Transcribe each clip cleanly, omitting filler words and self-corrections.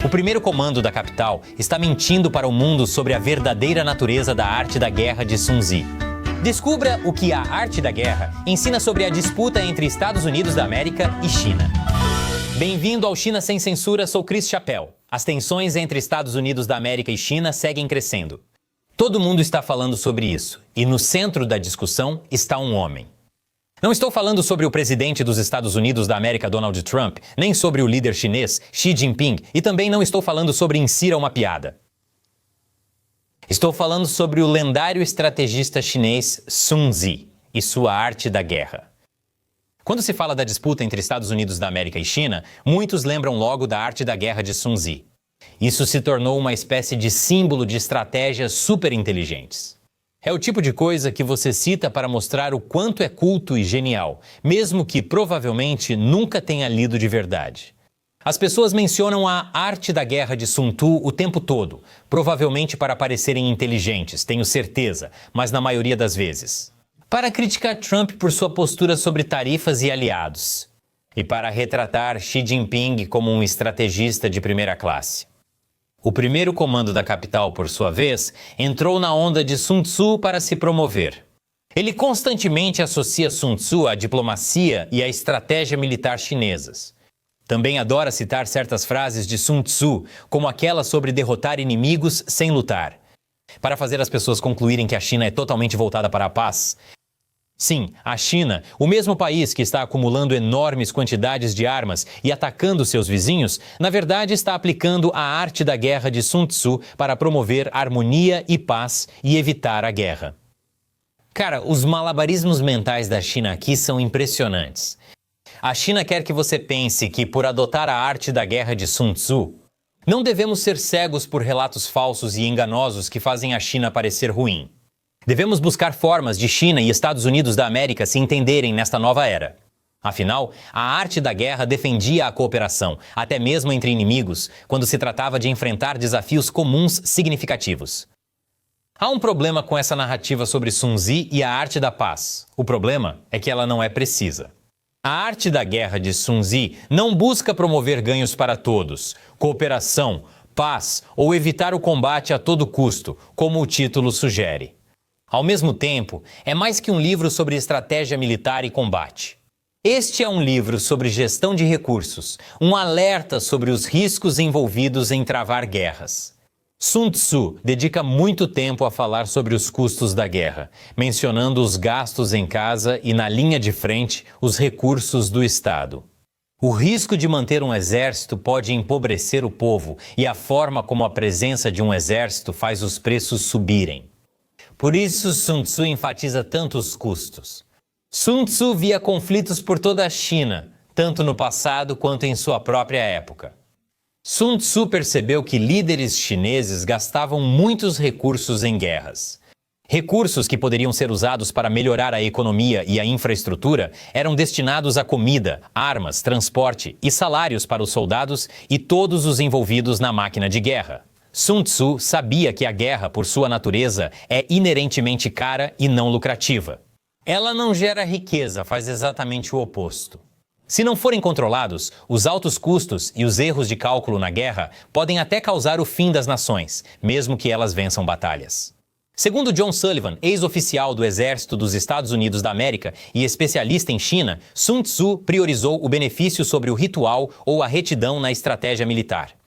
O primeiro comando da capital está mentindo para o mundo sobre a verdadeira natureza da arte da guerra de Sun Tzu. Descubra o que a arte da guerra ensina sobre a disputa entre Estados Unidos da América e China. Bem-vindo ao China Sem Censura, sou Chris Chappell. As tensões entre Estados Unidos da América e China seguem crescendo. Todo mundo está falando sobre isso, e no centro da discussão está um homem. Não estou falando sobre o presidente dos Estados Unidos da América, Donald Trump, nem sobre o líder chinês, Xi Jinping, e também não estou falando sobre insira uma piada. Estou falando sobre o lendário estrategista chinês Sun Tzu e sua arte da guerra. Quando se fala da disputa entre Estados Unidos da América e China, muitos lembram logo da arte da guerra de Sun Tzu. Isso se tornou uma espécie de símbolo de estratégias super inteligentes. É o tipo de coisa que você cita para mostrar o quanto é culto e genial, mesmo que provavelmente nunca tenha lido de verdade. As pessoas mencionam a arte da guerra de Sun Tzu o tempo todo, provavelmente para parecerem inteligentes, tenho certeza, mas na maioria das vezes. Para criticar Trump por sua postura sobre tarifas e aliados. E para retratar Xi Jinping como um estrategista de primeira classe. O primeiro comando da capital, por sua vez, entrou na onda de Sun Tzu para se promover. Ele constantemente associa Sun Tzu à diplomacia e à estratégia militar chinesas. Também adora citar certas frases de Sun Tzu, como aquela sobre derrotar inimigos sem lutar, para fazer as pessoas concluírem que a China é totalmente voltada para a paz. Sim, a China, o mesmo país que está acumulando enormes quantidades de armas e atacando seus vizinhos, na verdade está aplicando a arte da guerra de Sun Tzu para promover harmonia e paz e evitar a guerra. Cara, os malabarismos mentais da China aqui são impressionantes. A China quer que você pense que, por adotar a arte da guerra de Sun Tzu, não devemos ser cegos por relatos falsos e enganosos que fazem a China parecer ruim. Devemos buscar formas de China e Estados Unidos da América se entenderem nesta nova era. Afinal, a arte da guerra defendia a cooperação, até mesmo entre inimigos, quando se tratava de enfrentar desafios comuns significativos. Há um problema com essa narrativa sobre Sun Tzu e a arte da paz. O problema é que ela não é precisa. A arte da guerra de Sun Tzu não busca promover ganhos para todos, cooperação, paz ou evitar o combate a todo custo, como o título sugere. Ao mesmo tempo, é mais que um livro sobre estratégia militar e combate. Este é um livro sobre gestão de recursos, um alerta sobre os riscos envolvidos em travar guerras. Sun Tzu dedica muito tempo a falar sobre os custos da guerra, mencionando os gastos em casa e, na linha de frente, os recursos do Estado. O risco de manter um exército pode empobrecer o povo e a forma como a presença de um exército faz os preços subirem. Por isso, Sun Tzu enfatiza tanto os custos. Sun Tzu via conflitos por toda a China, tanto no passado quanto em sua própria época. Sun Tzu percebeu que líderes chineses gastavam muitos recursos em guerras. Recursos que poderiam ser usados para melhorar a economia e a infraestrutura eram destinados a comida, armas, transporte e salários para os soldados e todos os envolvidos na máquina de guerra. Sun Tzu sabia que a guerra, por sua natureza, é inerentemente cara e não lucrativa. Ela não gera riqueza, faz exatamente o oposto. Se não forem controlados, os altos custos e os erros de cálculo na guerra podem até causar o fim das nações, mesmo que elas vençam batalhas. Segundo John Sullivan, ex-oficial do Exército dos Estados Unidos da América e especialista em China, Sun Tzu priorizou o benefício sobre o ritual ou a retidão na estratégia militar.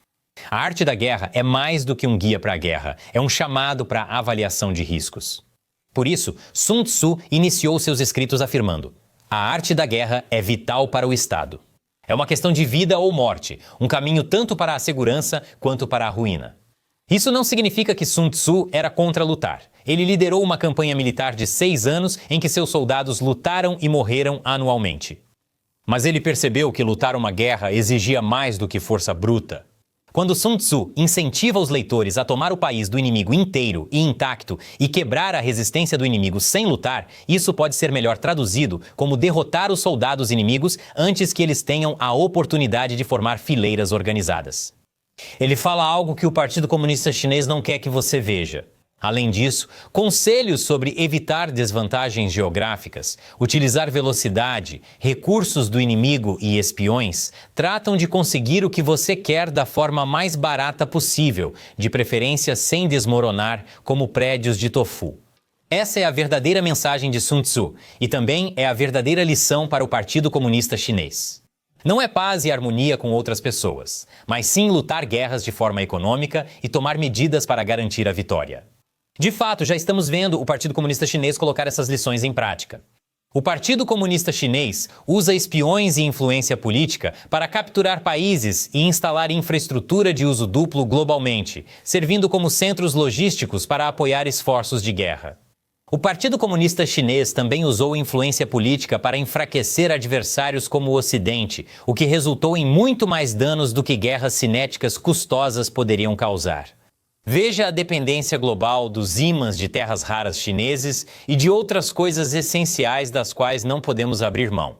A arte da guerra é mais do que um guia para a guerra, é um chamado para a avaliação de riscos. Por isso, Sun Tzu iniciou seus escritos afirmando: a arte da guerra é vital para o Estado. É uma questão de vida ou morte, um caminho tanto para a segurança quanto para a ruína. Isso não significa que Sun Tzu era contra lutar. Ele liderou uma campanha militar de 6 anos em que seus soldados lutaram e morreram anualmente. Mas ele percebeu que lutar uma guerra exigia mais do que força bruta. Quando Sun Tzu incentiva os leitores a tomar o país do inimigo inteiro e intacto e quebrar a resistência do inimigo sem lutar, isso pode ser melhor traduzido como derrotar os soldados inimigos antes que eles tenham a oportunidade de formar fileiras organizadas. Ele fala algo que o Partido Comunista Chinês não quer que você veja. Além disso, conselhos sobre evitar desvantagens geográficas, utilizar velocidade, recursos do inimigo e espiões tratam de conseguir o que você quer da forma mais barata possível, de preferência sem desmoronar, como prédios de tofu. Essa é a verdadeira mensagem de Sun Tzu e também é a verdadeira lição para o Partido Comunista Chinês. Não é paz e harmonia com outras pessoas, mas sim lutar guerras de forma econômica e tomar medidas para garantir a vitória. De fato, já estamos vendo o Partido Comunista Chinês colocar essas lições em prática. O Partido Comunista Chinês usa espiões e influência política para capturar países e instalar infraestrutura de uso duplo globalmente, servindo como centros logísticos para apoiar esforços de guerra. O Partido Comunista Chinês também usou influência política para enfraquecer adversários como o Ocidente, o que resultou em muito mais danos do que guerras cinéticas custosas poderiam causar. Veja a dependência global dos ímãs de terras raras chineses e de outras coisas essenciais das quais não podemos abrir mão.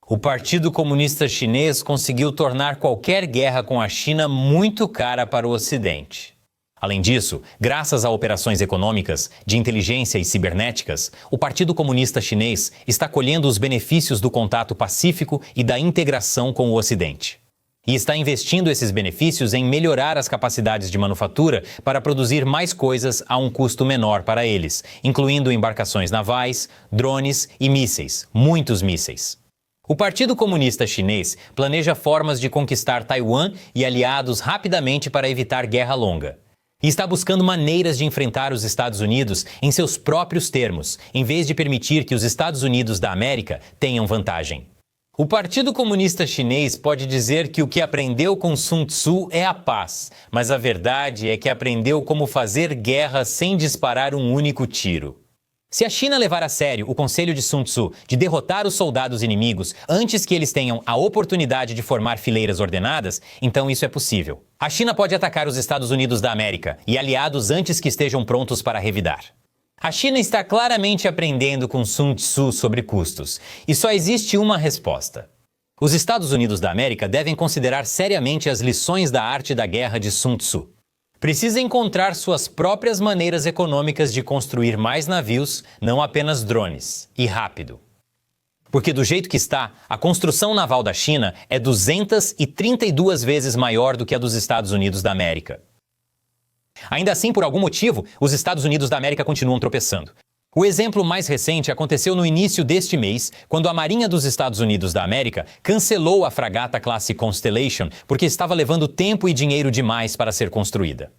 O Partido Comunista Chinês conseguiu tornar qualquer guerra com a China muito cara para o Ocidente. Além disso, graças a operações econômicas, de inteligência e cibernéticas, o Partido Comunista Chinês está colhendo os benefícios do contato pacífico e da integração com o Ocidente. E está investindo esses benefícios em melhorar as capacidades de manufatura para produzir mais coisas a um custo menor para eles, incluindo embarcações navais, drones e mísseis, muitos mísseis. O Partido Comunista Chinês planeja formas de conquistar Taiwan e aliados rapidamente para evitar guerra longa. E está buscando maneiras de enfrentar os Estados Unidos em seus próprios termos, em vez de permitir que os Estados Unidos da América tenham vantagem. O Partido Comunista Chinês pode dizer que o que aprendeu com Sun Tzu é a paz, mas a verdade é que aprendeu como fazer guerra sem disparar um único tiro. Se a China levar a sério o conselho de Sun Tzu de derrotar os soldados inimigos antes que eles tenham a oportunidade de formar fileiras ordenadas, então isso é possível. A China pode atacar os Estados Unidos da América e aliados antes que estejam prontos para revidar. A China está claramente aprendendo com Sun Tzu sobre custos, e só existe uma resposta. Os Estados Unidos da América devem considerar seriamente as lições da arte da guerra de Sun Tzu. Precisa encontrar suas próprias maneiras econômicas de construir mais navios, não apenas drones, e rápido. Porque do jeito que está, a construção naval da China é 232 vezes maior do que a dos Estados Unidos da América. Ainda assim, por algum motivo, os Estados Unidos da América continuam tropeçando. O exemplo mais recente aconteceu no início deste mês, quando a Marinha dos Estados Unidos da América cancelou a fragata classe Constellation porque estava levando tempo e dinheiro demais para ser construída.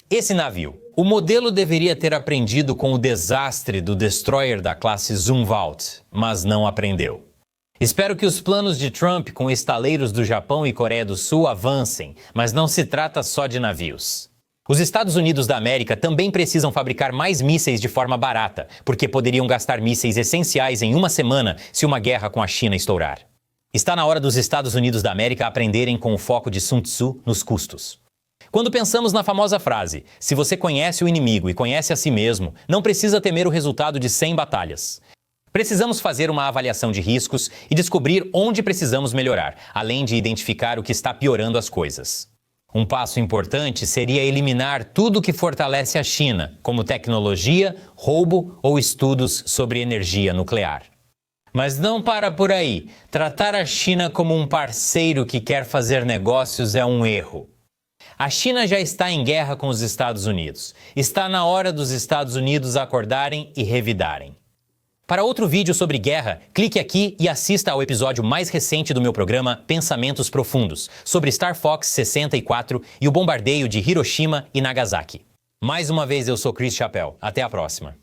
Esse navio, o modelo deveria ter aprendido com o desastre do destroyer da classe Zumwalt, mas não aprendeu. Espero que os planos de Trump com estaleiros do Japão e Coreia do Sul avancem, mas não se trata só de navios. Os Estados Unidos da América também precisam fabricar mais mísseis de forma barata, porque poderiam gastar mísseis essenciais em uma semana se uma guerra com a China estourar. Está na hora dos Estados Unidos da América aprenderem com o foco de Sun Tzu nos custos. Quando pensamos na famosa frase, se você conhece o inimigo e conhece a si mesmo, não precisa temer o resultado de 100 batalhas. Precisamos fazer uma avaliação de riscos e descobrir onde precisamos melhorar, além de identificar o que está piorando as coisas. Um passo importante seria eliminar tudo que fortalece a China, como tecnologia, roubo ou estudos sobre energia nuclear. Mas não para por aí. Tratar a China como um parceiro que quer fazer negócios é um erro. A China já está em guerra com os Estados Unidos. Está na hora dos Estados Unidos acordarem e revidarem. Para outro vídeo sobre guerra, clique aqui e assista ao episódio mais recente do meu programa Pensamentos Profundos, sobre Star Fox 64 e o bombardeio de Hiroshima e Nagasaki. Mais uma vez, eu sou Chris Chappell. Até a próxima.